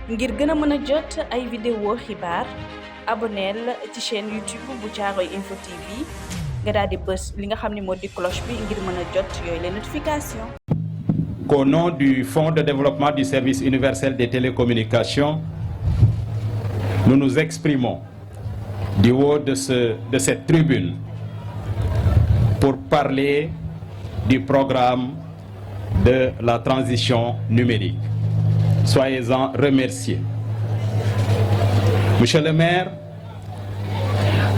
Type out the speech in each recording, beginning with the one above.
ngir gëna mëna jot ay vidéo xibaar abonneel ci chaîne YouTube bu Caaroy Info TV nga daal di bës li nga xam ne moo di cloche bi ngir mën a jot yooyu les notifications. Qu'au nom du Fonds de développement du service universel des télécommunications, nous nous exprimons du haut de cette tribune pour parler du programme de la transition numérique. Soyez-en remerciés. Monsieur le maire,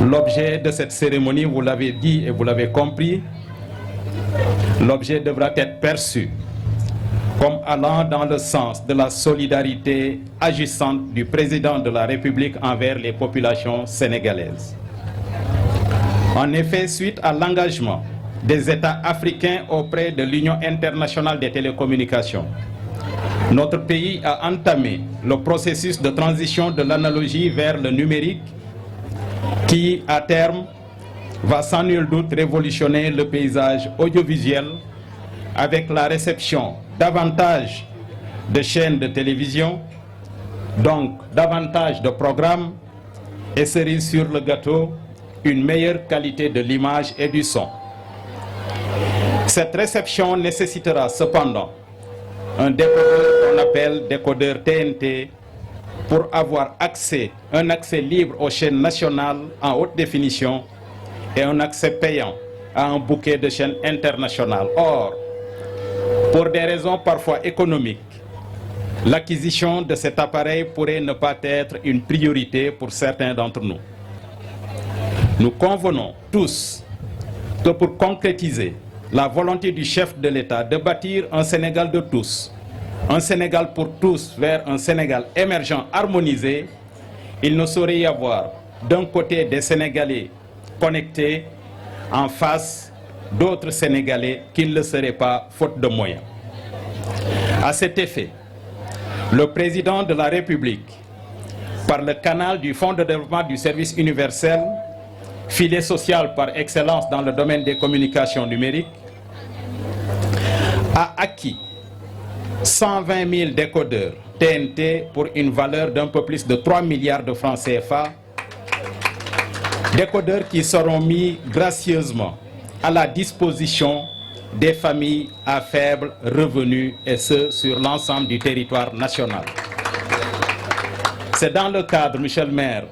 l'objet de cette cérémonie, vous l'avez dit et vous l'avez compris, l'objet devra être perçu comme allant dans le sens de la solidarité agissante du président de la République envers les populations sénégalaises. En effet, suite à l'engagement des États africains auprès de l'Union internationale des télécommunications, notre pays a entamé le processus de transition de l'analogie vers le numérique qui, à terme, va sans nul doute révolutionner le paysage audiovisuel avec la réception davantage de chaînes de télévision, donc davantage de programmes et cerise sur le gâteau, une meilleure qualité de l'image et du son. Cette réception nécessitera cependant un décodeur qu'on appelle décodeur TNT pour avoir un accès libre aux chaînes nationales en haute définition et un accès payant à un bouquet de chaînes internationales. Or, pour des raisons parfois économiques, l'acquisition de cet appareil pourrait ne pas être une priorité pour certains d'entre nous. Nous convenons tous que pour concrétiser la volonté du chef de l'État de bâtir un Sénégal de tous, un Sénégal pour tous vers un Sénégal émergent harmonisé, il ne saurait y avoir d'un côté des Sénégalais connectés en face d'autres Sénégalais qui ne le seraient pas faute de moyens. À cet effet, le président de la République, par le canal du Fonds de développement du service universel, filet social par excellence dans le domaine des communications numériques, a acquis 120 000 décodeurs TNT pour une valeur d'un peu plus de 3 milliards de francs CFA, décodeurs qui seront mis gracieusement à la disposition des familles à faible revenu et ce sur l'ensemble du territoire national. C'est dans le cadre, monsieur le maire,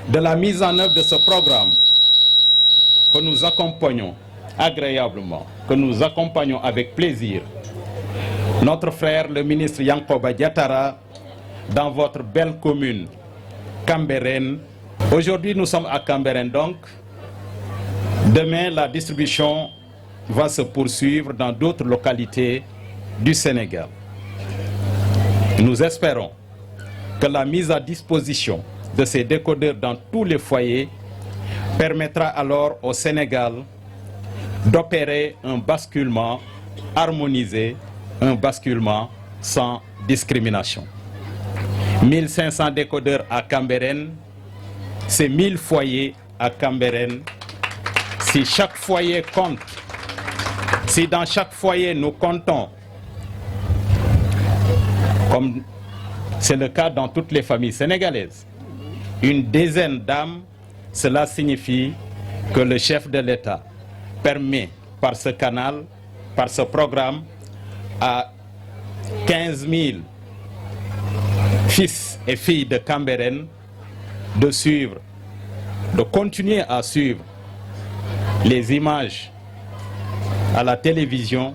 de la mise en œuvre de ce programme que nous accompagnons agréablement, que nous accompagnons avec plaisir notre frère le ministre Yankoba Diatara dans votre belle commune Cambérène. Aujourd'hui nous sommes à Cambérène donc. Demain, la distribution va se poursuivre dans d'autres localités du Sénégal. Nous espérons que la mise à disposition de ces décodeurs dans tous les foyers permettra alors au Sénégal d'opérer un basculement harmonisé, un basculement sans discrimination. 1500 décodeurs à Cambérène, c'est 1000 foyers à Cambérène. Si chaque foyer compte, si dans chaque foyer nous comptons, comme c'est le cas dans toutes les familles sénégalaises, une dizaine d'âmes, cela signifie que le chef de l'État permet par ce canal, par ce programme, à 15 000 fils et filles de Cambérène de continuer à suivre les images à la télévision,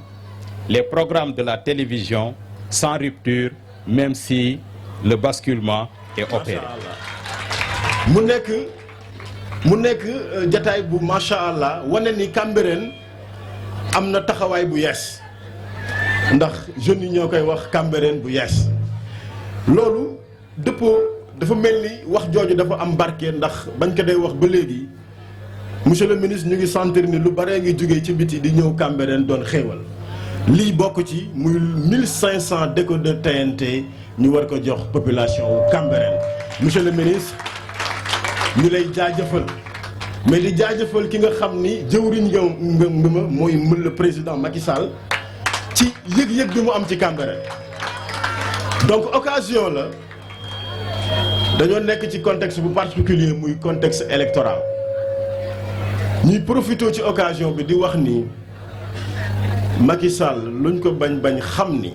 les programmes de la télévision sans rupture, même si le basculement est opéré. mu nekk jataay bu macha allah wane ni Cambérène am na taxawaay bu yees ndax jeunes yi ñoo koy wax Cambérène bu yees loolu dëppoo dafa mel ni wax jooju dafa am barke ndax bañ ko day wax ba léegi monsieur le ministre ñu ngi sentir ni lu baree ngi jógee ci biti di ñëw Cambérène doon xéewal lii bokk ci muy 1500 décodeurs TNT ñu war ko jox population wu Cambérène monsieur le ministre ñu lay jaajëfal mais di jaajëfal ki nga xam ni jëwriñ nga mooy le président Macky Sall ci yëg-yëg bi mu am ci Cambérène donc occasion la dañoo nekk ci contexte bu particulier muy contexte électoral ñuy profité ci occasion bi di wax ni Macky Sall luñ ko bañ xam ni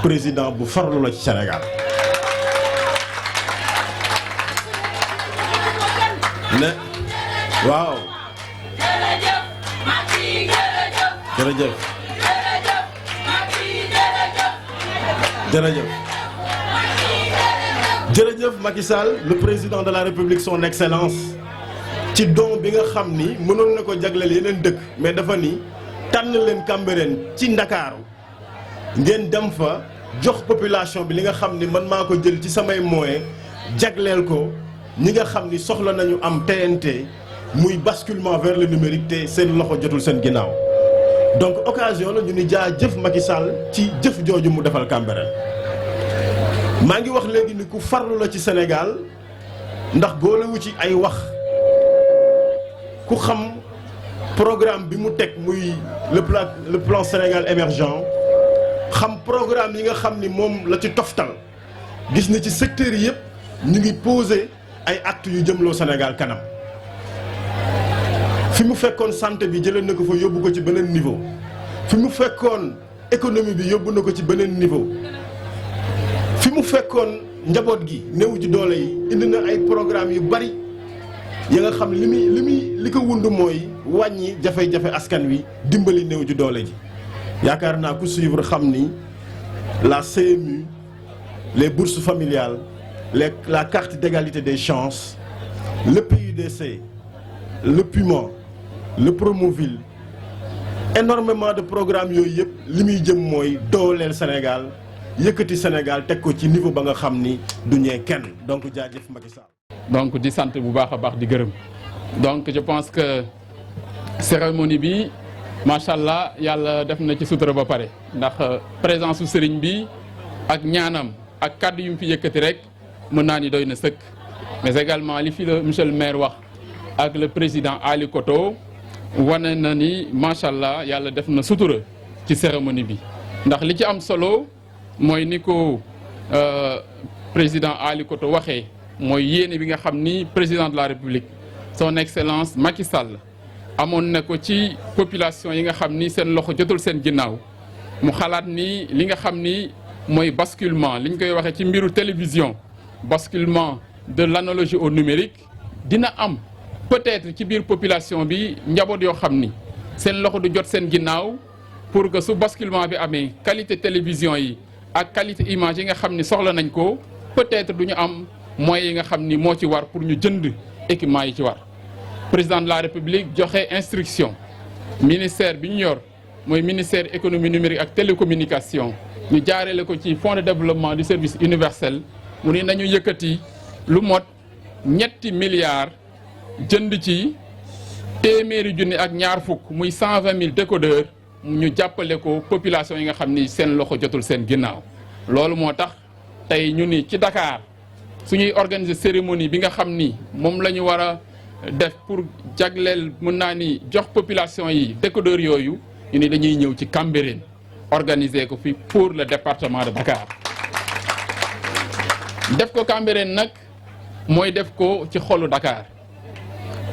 président bu farlu la ci Sénégal ne waaw jërëjëf Macky Sall le président de la République son excellence ci don bi nga xam ni mënoon na ko jagleel yeneen dëkk mais dafa ni tànn leen Cambérène ci Ndakaaru ngeen dem fa jox population bi li nga xam ni man maa ko jël ci samay moyens jagleel ko ñi nga xam ni soxla nañu am TNT muy basculement vers le numérique te seen loxo jotul seen ginnaaw donc occasion la ñu ni jaajëf Macky Sall ci jëf jooju mu defal Cambérène maa ngi wax léegi ni ku farlu la ci Sénégal ndax boolewu ci ay wax ku xam programme bi mu teg muy le plan Sénégal émergent xam programme yi nga xam ni moom la ci toftal gis ni ci secteur yi yëpp ñu ngi poser ay actes yu jëmloo Sénégal kanam fi mu fekkoon santé bi jëlee na ko fa yóbbu ko ci beneen niveau fi mu fekkoon économie bi yóbbu na ko ci beneen niveau fi mu fekkoon njaboot gi néew ji doole yi indi na ay programme yu bari ya nga xam li ko wund mooy wàññi jafe-jafe askan wi dimbali néew ji doole ji yaakaar naa ku suivre xam ni la CMU les bourses familiales la carte d'égalité des chances le PUDC le PUMA le Promoville énormément de programmes yooyu yëpp li muy jëm mooy dooleel Sénégal yëkkati Sénégal teg ko ci niveau ba nga xam ni du ñee kenn donc jaajëf Macky Sall. donc di sant bu baax a baax di gërëm donc je pense que cérémonie bi macha allah yàlla def na ci sutura ba pare ndax présence su sëriñ bi ak ñaanam ak kàddu yu mu fi yëkkati rek mën naa ni doy na sëkk mais également li fi la monsieur le maire wax ak le président Ali Koto wane na ni macha allah yàlla def na sutura ci cérémonie bi ndax li ci am solo mooy ni ko président Ali Koto waxee mooy yéene bi nga xam ni président de la République son excellence Macky Sall amoon na ko ci population yi nga xam ni seen loxo jotul seen ginnaaw mu xalaat ni li nga xam ni mooy basculement li ñu koy waxee ci mbiru télévision basculement de l'analogie au numérique dina am peut-être ci biir population bi njaboot yoo xam ni seen loxo du jot seen ginnaaw pour que su basculement bi amee qualité télévision yi ak qualité image yi nga xam ni soxla nañ ko peut-être du ñu am moyens yi nga xam ni moo ci war pour ñu jënd équipement yi ci war. président de la République joxe instruction ministère bi ñu yor mooy ministère économie numérique ak télécommunication ñu jaareele ko ci fonds de développement du service universel mu ni nañu yëkkati lu mot ñetti milliards jënd ci téeméeri junni ak ñaar fukk muy 120 000 décodeurs ñu jàppale ko population yi nga xam ni seen loxo jotul seen ginnaaw. loolu moo tax tey ñu ni ci Dakar suñuy organiser cérémonie bi nga xam ni moom la ñu war a def pour jagleel mën naa ni jox population yi décodeurs yooyu ñu ni dañuy ñëw ci Cambérène organiser ko fi pour le département de Dakar. def ko Cambérène nag mooy def ko ci xolu Dakar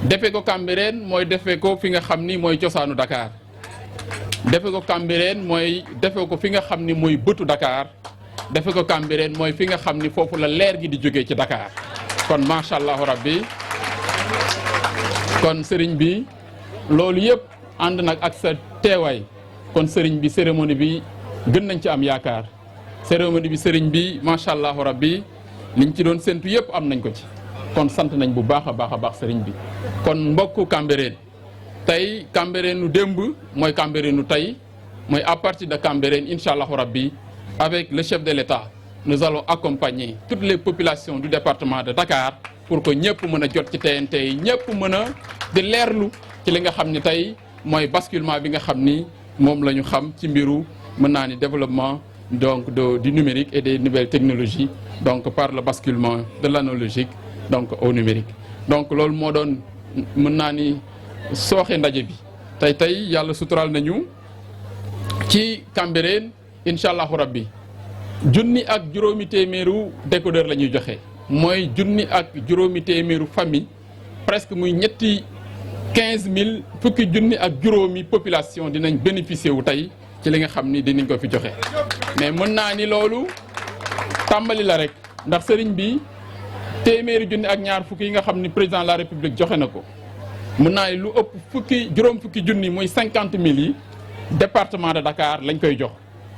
defee ko Cambérène mooy defee ko fi nga xam ni mooy cosaanu Dakar defee ko Cambérène mooy defee ko fi nga xam ni mooy bëtu Dakar defee ko Cambérène mooy fi nga xam ni foofu la leer gi di jógee ci Dakar kon macha allah rabbi kon sëriñ bi loolu yëpp ànd nag ak sa teewaay kon sëriñ bi cérémonie bi gën nañ ci am yaakaar cérémonie bi sëriñ bi macha allah rabbi liñ ci doon séntu yëpp am nañ ko ci kon sant nañ bu baax a baax sëriñ bi kon mbokku Cambérène tey Cambérène nu démb mooy Cambérène nu tey mooy à partir de Cambérène incha allahu rabbi avec le chef de l'État nous allons accompagner toutes les populations du département de Dakar pour que ñëpp mën a jot ci TNT yi ñëpp mën a di leerlu ci li nga xam ni tey mooy basculement bi nga xam ni moom la ñu xam ci mbiru mën naa ni développement donc du numérique et des nouvelles technologies donc par le basculement de l'analogique donc au numérique donc loolu moo doon mën naa ni sooxe ndaje bi tey yàlla suturaal nañu ci Cambérène incha allahu rabbi junni ak juróomi téeméeru décodeur la ñuy joxe mooy junni ak juróomi téeméeru famille presque muy ñetti 15000 fukki junni ak juróomi population dinañ bénéficier wu tey ci li nga xam ni dinañ ko fi joxe. mais mën naa ni loolu tàmbali la rek ndax sëriñ bi téeméeri junni ak ñaar fukki yi nga xam ni président de la république joxe na ko mën naa ni lu ëpp juróom fukki junni mooy 50000 yi département de Dakar lañ koy jox.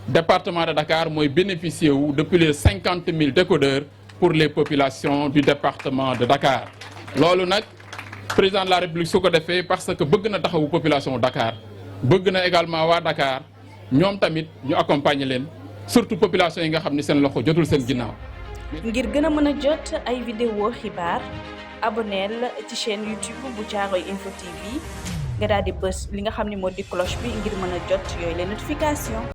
département de Dakar mooy bénéficier wu de plus de 50000 décodeurs pour les populations du département de Dakar loolu nag président de la république su ko defee parce que bëgg na taxawu population Dakar bëgg na également waa Dakar ñoom tamit ñu accompagner leen surtout population yi nga xam ni seen loxo jotul seen ginnaaw. ngir gën a mën a jot ay vidéo xibaar abonneel ci chaîne YouTube bu Caaroy info TV nga daal di bës li nga xam ni moo di cloche bi ngir mën a jot yooyu les notifications.